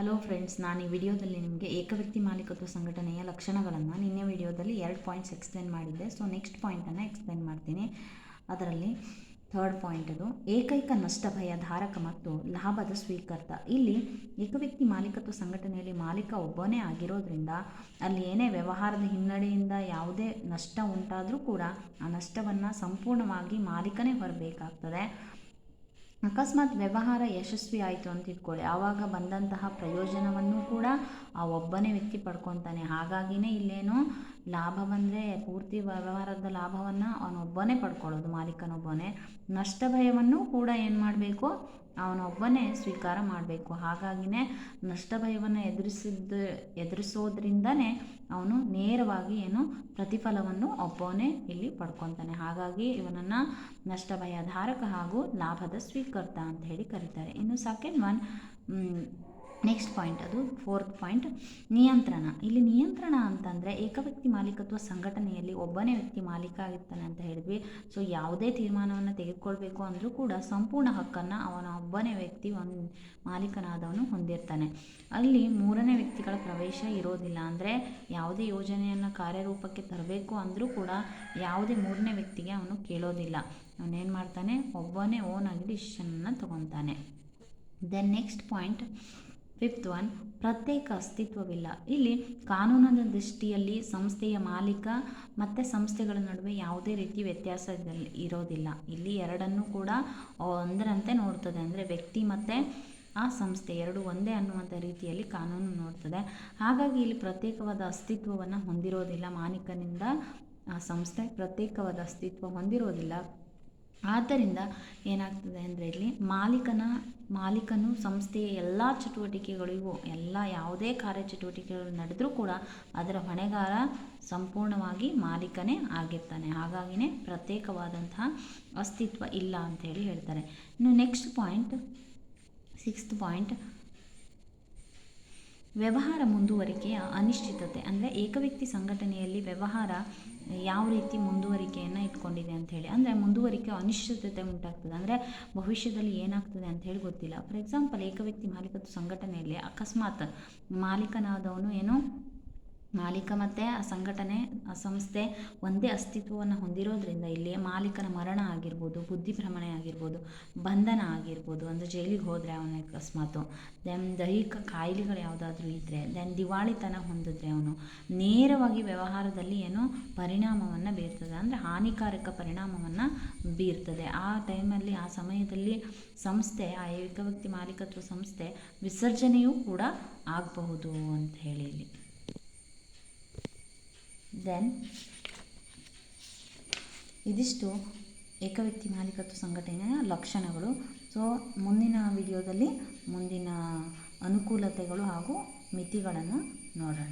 Hello friends, ನಾನು ಈ ವಿಡಿಯೋದಲ್ಲಿ ನಿಮಗೆ ಏಕವ್ಯಕ್ತಿ ಮಾಲೀಕತ್ವ ಸಂಘಟನೆಯ ಲಕ್ಷಣಗಳನ್ನು ನಿನ್ನೆ ವಿಡಿಯೋದಲ್ಲಿ 2 ಪಾಯಿಂಟ್ಸ್ ಎಕ್ಸ್ಪ್ಲೇನ್ ಮಾಡಿದ್ದೆ. ಸೊ ನೆಕ್ಸ್ಟ್ ಪಾಯಿಂಟನ್ನು ಎಕ್ಸ್ಪ್ಲೇನ್ ಮಾಡ್ತೀನಿ. ಅದರಲ್ಲಿ ಥರ್ಡ್ ಪಾಯಿಂಟ್ ಅದು ಏಕೈಕ ನಷ್ಟ ಭಯ ಧಾರಕ ಮತ್ತು ಲಾಭದ ಸ್ವೀಕರ್ತ. ಇಲ್ಲಿ ಏಕವ್ಯಕ್ತಿ ಮಾಲೀಕತ್ವ ಸಂಘಟನೆಯಲ್ಲಿ ಮಾಲೀಕ ಒಬ್ಬನೇ ಆಗಿರೋದ್ರಿಂದ ಅಲ್ಲಿ ಏನೇ ವ್ಯವಹಾರದ ಹಿನ್ನಡೆಯಿಂದ ಯಾವುದೇ ನಷ್ಟ ಉಂಟಾದರೂ ಕೂಡ ಆ ನಷ್ಟವನ್ನು ಸಂಪೂರ್ಣವಾಗಿ ಮಾಲೀಕನೇ ಹೊರಬೇಕಾಗ್ತದೆ. ಅಕಸ್ಮಾತ್ ವ್ಯವಹಾರ ಯಶಸ್ವಿ ಆಯಿತು ಅಂತ ಇಟ್ಕೊಳ್ಳಿ, ಆವಾಗ ಬಂದಂತಹ ಪ್ರಯೋಜನವನ್ನು ಕೂಡ ಆ ಒಬ್ಬನೇ ವ್ಯಕ್ತಿ ಪಡ್ಕೊತಾನೆ. ಹಾಗಾಗಿನೇ ಇಲ್ಲೇನು ಲಾಭ ಬಂದರೆ ಪೂರ್ತಿ ವ್ಯವಹಾರದ ಲಾಭವನ್ನು ಅವನೊಬ್ಬನೇ ಪಡ್ಕೊಳ್ಳೋದು, ಮಾಲೀಕನೊಬ್ಬನೇ. ನಷ್ಟ ಭಯವನ್ನು ಕೂಡ ಏನು ಮಾಡಬೇಕು, ಅವನೊಬ್ಬನೇ ಸ್ವೀಕಾರ ಮಾಡಬೇಕು. ಹಾಗಾಗಿನೇ ನಷ್ಟ ಭಯವನ್ನು ಎದುರಿಸೋದ್ರಿಂದನೇ ಅವನು ನೇರವಾಗಿ ಏನು ಪ್ರತಿಫಲವನ್ನು ಒಬ್ಬನೇ ಇಲ್ಲಿ ಪಡ್ಕೊತಾನೆ. ಹಾಗಾಗಿ ಇವನನ್ನು ನಷ್ಟ ಭಯಧಾರಕ ಹಾಗೂ ಲಾಭದ ಸ್ವೀಕರ್ತ ಅಂತ ಹೇಳಿ ಕರೀತಾರೆ. ಇನ್ನು ಸೆಕೆಂಡ್ ಒನ್, ನೆಕ್ಸ್ಟ್ ಪಾಯಿಂಟ್, ಅದು ಫೋರ್ತ್ ಪಾಯಿಂಟ್, ನಿಯಂತ್ರಣ. ಇಲ್ಲಿ ನಿಯಂತ್ರಣ ಅಂತಂದರೆ ಏಕವ್ಯಕ್ತಿ ಮಾಲೀಕತ್ವ ಸಂಘಟನೆಯಲ್ಲಿ ಒಬ್ಬನೇ ವ್ಯಕ್ತಿ ಮಾಲೀಕ ಆಗಿರ್ತಾನೆ ಅಂತ ಹೇಳಿದ್ವಿ. ಸೊ ಯಾವುದೇ ತೀರ್ಮಾನವನ್ನು ತೆಗೆದುಕೊಳ್ಬೇಕು ಅಂದರೂ ಕೂಡ ಸಂಪೂರ್ಣ ಹಕ್ಕನ್ನು ಅವನ ಒಬ್ಬನೇ ವ್ಯಕ್ತಿ ಮಾಲೀಕನಾದವನು ಹೊಂದಿರ್ತಾನೆ. ಅಲ್ಲಿ ಮೂರನೇ ವ್ಯಕ್ತಿಗಳ ಪ್ರವೇಶ ಇರೋದಿಲ್ಲ. ಅಂದರೆ ಯಾವುದೇ ಯೋಜನೆಯನ್ನು ಕಾರ್ಯರೂಪಕ್ಕೆ ತರಬೇಕು ಅಂದರೂ ಕೂಡ ಯಾವುದೇ ಮೂರನೇ ವ್ಯಕ್ತಿಗೆ ಅವನು ಕೇಳೋದಿಲ್ಲ. ಅವನೇನು ಮಾಡ್ತಾನೆ, ಒಬ್ಬನೇ ಓನಾಗಿ ಡಿಸಿಷನನ್ನು ತಗೊತಾನೆ. Then next point, fifth one, ಪ್ರತ್ಯೇಕ ಅಸ್ತಿತ್ವವಿಲ್ಲ. ಇಲ್ಲಿ ಕಾನೂನಿನ ದೃಷ್ಟಿಯಲ್ಲಿ ಸಂಸ್ಥೆಯ ಮಾಲೀಕ ಮತ್ತು ಸಂಸ್ಥೆಗಳ ನಡುವೆ ಯಾವುದೇ ರೀತಿ ವ್ಯತ್ಯಾಸ ಇರೋದಿಲ್ಲ. ಇಲ್ಲಿ ಎರಡನ್ನೂ ಕೂಡ ಒಂದರಂತೆ ನೋಡ್ತದೆ. ಅಂದರೆ ವ್ಯಕ್ತಿ ಮತ್ತು ಆ ಸಂಸ್ಥೆ ಎರಡು ಒಂದೇ ಅನ್ನುವಂಥ ರೀತಿಯಲ್ಲಿ ಕಾನೂನು ನೋಡ್ತದೆ. ಹಾಗಾಗಿ ಇಲ್ಲಿ ಪ್ರತ್ಯೇಕವಾದ ಅಸ್ತಿತ್ವವನ್ನು ಹೊಂದಿರೋದಿಲ್ಲ. ಮಾಲೀಕನಿಂದ ಆ ಸಂಸ್ಥೆ ಪ್ರತ್ಯೇಕವಾದ ಅಸ್ತಿತ್ವ ಹೊಂದಿರೋದಿಲ್ಲ. ಆದ್ದರಿಂದ ಏನಾಗ್ತದೆ ಅಂದರೆ ಇಲ್ಲಿ ಮಾಲೀಕನು ಸಂಸ್ಥೆಯ ಎಲ್ಲ ಚಟುವಟಿಕೆಗಳಿಗೂ ಯಾವುದೇ ಕಾರ್ಯಚಟುವಟಿಕೆಗಳು ನಡೆದರೂ ಕೂಡ ಅದರ ಹೊಣೆಗಾರ ಸಂಪೂರ್ಣವಾಗಿ ಮಾಲೀಕನೇ ಆಗಿರ್ತಾನೆ. ಹಾಗಾಗಿನೇ ಪ್ರತ್ಯೇಕವಾದಂತಹ ಅಸ್ತಿತ್ವ ಇಲ್ಲ ಅಂಥೇಳಿ ಹೇಳ್ತಾರೆ. ಇನ್ನು ನೆಕ್ಸ್ಟ್ ಪಾಯಿಂಟ್, ಸಿಕ್ಸ್ತ್ ಪಾಯಿಂಟ್, ವ್ಯವಹಾರ ಮುಂದುವರಿಕೆಯ ಅನಿಶ್ಚಿತತೆ. ಅಂದರೆ ಏಕವ್ಯಕ್ತಿ ಸಂಘಟನೆಯಲ್ಲಿ ವ್ಯವಹಾರ ಯಾವ ರೀತಿ ಮುಂದುವರಿಕೆಯನ್ನು ಇಟ್ಕೊಂಡಿದೆ ಅಂಥೇಳಿ, ಅಂದರೆ ಮುಂದುವರಿಕೆ ಅನಿಶ್ಚಿತತೆ ಉಂಟಾಗ್ತದೆ. ಅಂದರೆ ಭವಿಷ್ಯದಲ್ಲಿ ಏನಾಗ್ತದೆ ಅಂಥೇಳಿ ಗೊತ್ತಿಲ್ಲ. ಫಾರ್ ಎಕ್ಸಾಂಪಲ್, ಏಕವ್ಯಕ್ತಿ ಮಾಲೀಕತ್ವ ಸಂಘಟನೆಯಲ್ಲಿ ಅಕಸ್ಮಾತ್ ಮಾಲೀಕನಾದವನು ಮಾಲೀಕ ಮತ್ತು ಆ ಸಂಘಟನೆ ಆ ಸಂಸ್ಥೆ ಒಂದೇ ಅಸ್ತಿತ್ವವನ್ನು ಹೊಂದಿರೋದ್ರಿಂದ ಇಲ್ಲಿ ಮಾಲೀಕನ ಮರಣ ಆಗಿರ್ಬೋದು, ಬುದ್ಧಿಭ್ರಮಣೆ ಆಗಿರ್ಬೋದು, ಬಂಧನ ಆಗಿರ್ಬೋದು, ಅಂದರೆ ಜೈಲಿಗೆ ಹೋದರೆ ಅವನ ಅಕಸ್ಮಾತು, ದೆನ್ ದೈಹಿಕ ಕಾಯಿಲೆಗಳು ಯಾವುದಾದ್ರೂ ಇದ್ದರೆ, ದೆನ್ ದಿವಾಳಿತನ ಹೊಂದಿದ್ರೆ ಅವನು ನೇರವಾಗಿ ವ್ಯವಹಾರದಲ್ಲಿ ಪರಿಣಾಮವನ್ನು ಬೀರ್ತದೆ. ಅಂದರೆ ಹಾನಿಕಾರಕ ಪರಿಣಾಮವನ್ನು ಬೀರ್ತದೆ. ಆ ಟೈಮಲ್ಲಿ ಆ ಸಮಯದಲ್ಲಿ ಸಂಸ್ಥೆ, ಆ ಏಕವ್ಯಕ್ತಿ ಮಾಲೀಕತ್ವ ಸಂಸ್ಥೆ ವಿಸರ್ಜನೆಯೂ ಕೂಡ ಆಗಬಹುದು ಅಂತ ಹೇಳಿ ಇಲ್ಲಿ. ದೆನ್ ಇದಿಷ್ಟು ಏಕವ್ಯಕ್ತಿ ಮಾಲೀಕತ್ವ ಸಂಘಟನೆಯ ಲಕ್ಷಣಗಳು. ಸೊ ಮುಂದಿನ ವಿಡಿಯೋದಲ್ಲಿ ಮುಂದಿನ ಅನುಕೂಲತೆಗಳು ಹಾಗೂ ಮಿತಿಗಳನ್ನು ನೋಡೋಣ.